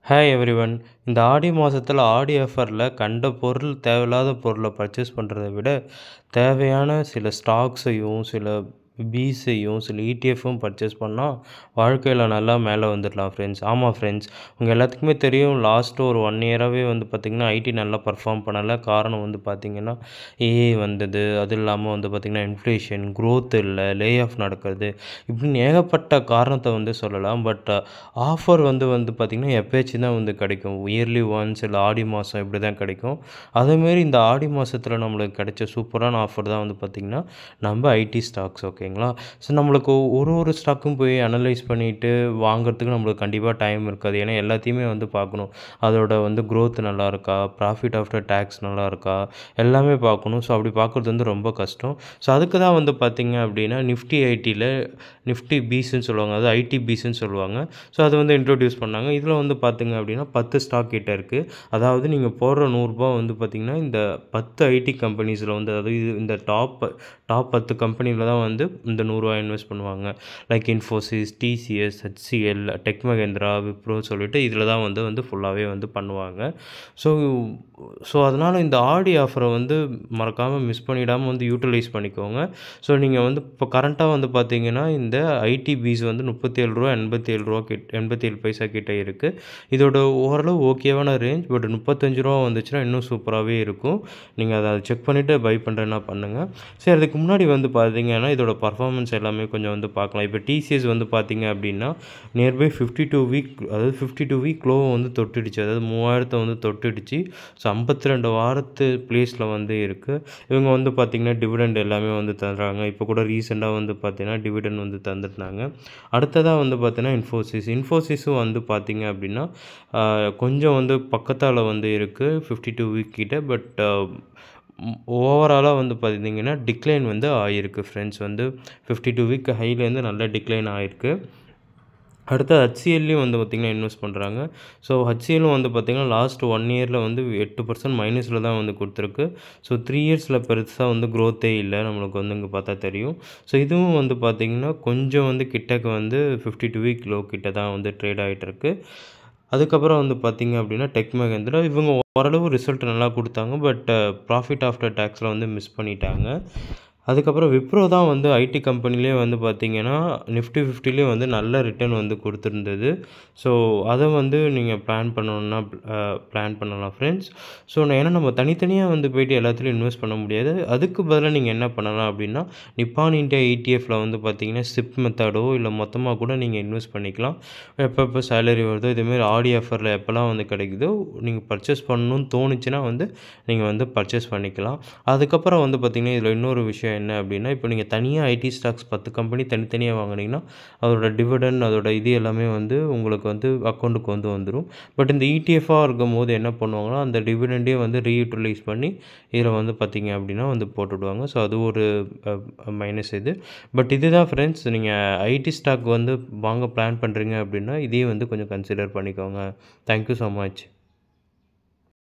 Hi everyone. இந்த ஆடி மாசத்துல ஆடி ஆஃபர்ல கண்ட பொருள் தேவையில்லாத பொருள பர்ச்சேஸ் பண்றத விட, தேவையான சில ஸ்டாக்ஸையும், சில பீஸையும், சில இடிஎஃப்பும் பர்ச்சேஸ் பண்ணா, வாழ்க்கையில நல்லா மேல வந்துடலாம் ஃப்ரெண்ட்ஸ். ஆமா ஃப்ரெண்ட்ஸ். உங்க எல்லாத்துக்குமே தெரியும் லாஸ்ட் ஒரு 1 இயராவே வந்து பார்த்தீங்கன்னா, ஐடி நல்லா பெர்ஃபார்ம் பண்ணல. காரணம் வந்து பார்த்தீங்கன்னா, ஏஐ வந்தது. அது இல்லாம வந்து பார்த்தீங்கன்னா, இன்ஃப்ளேஷன், குரோத் இல்ல, லே ஆஃப் நடக்குது. இப்படின்னு ஏகப்பட்ட காரணத்த வந்து சொல்லலாம். பட் ஆஃபர் வந்து பார்த்திங்கன்னா, எப்பயாச்சும் தான் வந்து கிடைக்கும். இயர்லி ஒன்ஸ் இல்ல ஆடி மாதம் இப்படி தான் கிடைக்கும். அதேமாரி இந்த ஆடி மாசத்துல நம்மளுக்கு கிடைச்ச சூப்பரான ஆஃபர் தான் வந்து பார்த்திங்கன்னா, நம்ம ஐடி ஸ்டாக்ஸ் ஓகேங்களா. ஸோ நம்மளுக்கு ஒரு ஸ்டாக்கும் போய் அனலைஸ் பண்ணிட்டு வாங்குறதுக்கு நம்மளுக்கு கண்டிப்பா டைம் இருக்காது. ஏன்னா எல்லாத்தையுமே வந்து பார்க்கணும். அதோட வந்து குரோத் நல்லா இருக்கா? ப்ராஃபிட் ஆஃப்டர் டாக்ஸ் நல்லா இருக்கா? எல்லாமே பார்க்கணும். ஸோ அப்படி பார்க்குறது வந்து ரொம்ப கஷ்டம். ஸோ அதுக்கு தான் வந்து பார்த்தீங்க அப்படின்னா, நிஃப்டி ஐடில நிஃப்டி பீஸ்ன்னு சொல்லுவாங்க. அதாவது ஐடி பீஸ்ன்னு சொல்லுவாங்க. ஸோ அது வந்து இன்ட்ரோடியூஸ் பண்ணாங்க. இதில வந்து பார்த்தீங்க அப்படின்னா 10 ஸ்டாக் கிட்ட இருக்கு. அதாவது நீங்க போடுற ரூ. 100 வந்து பார்த்தீங்கன்னா, இந்த 10 ஐடி கம்பெனிஸ்ல வந்து அதாவது இந்த டாப் 10 கம்பெனில தான் வந்து இந்த ரூ. 100 இன்வெஸ்ட் பண்ணுவாங்க. Like Infosys, TCS, HCL, tech Mahindra, Wipro சொல்லிட்டு இதில தான் வந்து ஃபுல்லாவே வந்து பண்ணுவாங்க. ஸோ ஸோ அதனால இந்த ஆடி ஆஃபர வந்து மறக்காம மிஸ் பண்ணிடாம வந்து யூட்டிலைஸ் பண்ணிக்கோங்க. ஸோ நீங்க வந்து இப்போ கரண்ட்டா வந்து பார்த்தீங்கன்னா, இந்த ஐடி பீஸ் வந்து ரூ. 37 87 பைசா கிட்ட இருக்கு. இதோட ஓரளவு ஓகேவான ரேஞ்ச். பட் ரூ. 35 வந்துச்சுன்னா இன்னும் சூப்பராவே இருக்கும். நீங்க அத செக் பண்ணிட்டு பை பண்றதுனா பண்ணுங்க. சரி அதுக்கு முன்னாடி வந்து பார்த்தீங்கன்னா, இதோட பெர்ஃபார்மன்ஸ் எல்லாமே கொஞ்சம் வந்து பார்க்கலாம். இப்போ டிசிஎஸ் வந்து பார்த்தீங்க அப்படின்னா, நியர்பை 52 வீக் லோ வந்து தொட்டுடுச்சு. அதாவது 3000 வந்து தொட்டுடுச்சு. ஸோ 52 வாரத்து பிளேஸ்ல வந்து இருக்கு. இவங்க வந்து பார்த்தீங்கன்னா, டிவிடெண்ட் எல்லாமே வந்து தர்றாங்க. இப்போ கூட ரீசென்ட்டா வந்து பார்த்தீங்கன்னா, டிவிடெண்ட் வந்து தந்துருந்தாங்க. அடுத்ததா வந்து பார்த்தீங்கன்னா, இன்ஃபோசிஸும் வந்து பார்த்தீங்க அப்படின்னா, கொஞ்சம் வந்து பக்கத்தால வந்து இருக்கு. 52 வீக் கிட்ட. பட் ஓவராலா வந்து பார்த்தீங்கன்னா, டிக்ளைன் வந்து ஆயிருக்கு ஃப்ரெண்ட்ஸ். வந்து 52 வீக் ஹைலேருந்து நல்லா டிக்ளைன் ஆயிருக்கு. அடுத்து ஹச்சிஎல்லையும் வந்து பார்த்தீங்கன்னா இன்வெஸ்ட் பண்ணுறாங்க. ஸோ ஹச்சிஎல்லும் வந்து பார்த்தீங்கன்னா, லாஸ்ட் 1 இயர்ல வந்து 8% மைனஸ்ல தான் வந்து குடுத்துருக்கு. ஸோ 3 இயர்ஸ்ல பெருசா வந்து குரோத்தே இல்ல. நம்மளுக்கு வந்து இங்க பார்த்தா தெரியும். ஸோ இதுவும் வந்து பார்த்தீங்கன்னா, கொஞ்சம் வந்து கிட்டக்க வந்து 52 வீக் லோ கிட்ட தான் வந்து ட்ரேட் ஆயிட்டிருக்கு. அதுக்கப்புறம் வந்து பார்த்தீங்க அப்படின்னா, டெக் மஹேந்திரா இவங்க ஓரளவு ரிசல்ட் நல்லா குடுத்தாங்க. பட் ப்ராஃபிட் ஆஃப்டர் டாக்ஸ்ல வந்து மிஸ் பண்ணிட்டாங்க. அதுக்கப்புறம் விப்ரோ தான் வந்து ஐடி கம்பெனிலேயே வந்து பார்த்தீங்கன்னா, நிஃப்டி 50லயே வந்து நல்ல ரிட்டர்ன் வந்து குடுத்துருந்தது. ஸோ அத வந்து நீங்க பிளான் பண்ணலாம் ஃப்ரெண்ட்ஸ். ஸோ ஏன்னா நம்ம தனித்தனியா வந்து போயிட்டு எல்லாத்துலயும் இன்வெஸ்ட் பண்ண முடியாது. அதுக்கு பதிலா நீங்க என்ன பண்ணலாம் அப்படின்னா, நிப்பான் இந்தியா இடிஎஃப்ல வந்து பார்த்தீங்கன்னா, சிப் மெத்தடோ இல்ல மொத்தமா கூட நீங்க இன்வெஸ்ட் பண்ணிக்கலாம். எப்பப்போ சேலரி வருதோ இதேமாரி ஆடி ஆஃபர்ல எப்பலாம் வந்து கிடைக்குதோ, நீங்க பர்ச்சேஸ் பண்ணணும்னு தோணுச்சுன்னா வந்து நீங்க வந்து பர்ச்சேஸ் பண்ணிக்கலாம். அதுக்கப்புறம் வந்து பார்த்தீங்கன்னா, இதில இன்னொரு விஷயம் என்ன அப்படின்னா, இப்போ நீங்க தனியா ஐடி ஸ்டாக்ஸ் 10 கம்பெனி தனித்தனியா வாங்குனீங்கன்னா, அதோட டிவிடெண்ட் அதோட இது எல்லாமே வந்து உங்களுக்கு வந்து அக்கவுண்ட்டுக்கு வந்து வந்துரும். பட் இந்த இடிஎஃப்ஆ இருக்கும்போது என்ன பண்ணுவாங்கன்னா, அந்த டிவிடெண்டே வந்து ரீயூட்டிலைஸ் பண்ணி இதில வந்து பார்த்தீங்க அப்படின்னா வந்து போட்டுடுவாங்க. ஸோ அது ஒரு மைனஸ் இது. பட் இதுதான் ஃப்ரெண்ட்ஸ். நீங்க ஐடி ஸ்டாக் வந்து வாங்க பிளான் பண்றீங்க அப்படின்னா, இதையும் வந்து கொஞ்சம் கன்சிடர் பண்ணிக்கோங்க. Thank you so much.